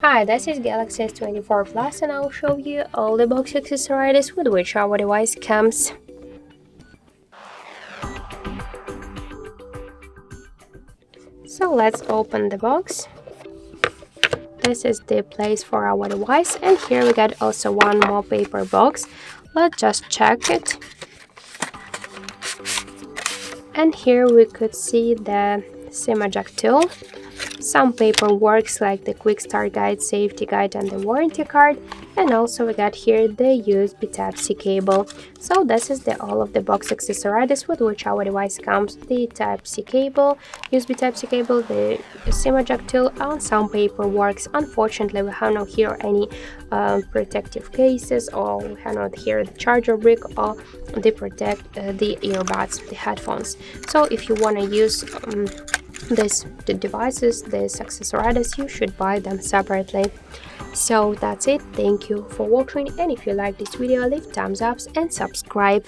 Hi, this is Galaxy S24 Plus and I'll show you all the box accessories with which our device comes. So let's open the box. This is the place for our device, and here we got also one more paper box. Let's just check it. And here we could see the SIM eject tool, some paperwork like the quick start guide, safety guide and the warranty card, and also we got here the USB Type-C cable. So this is all of the box accessories with which our device comes: the Type-C cable, USB Type-C cable, the SIM eject tool and some paperwork. Unfortunately we have not here any protective cases, or we have not here the charger brick or the the earbuds, the headphones. So if you want to use the devices, these accessories, you should buy them separately. So that's it. Thank you for watching, and if you like this video, leave thumbs up and subscribe.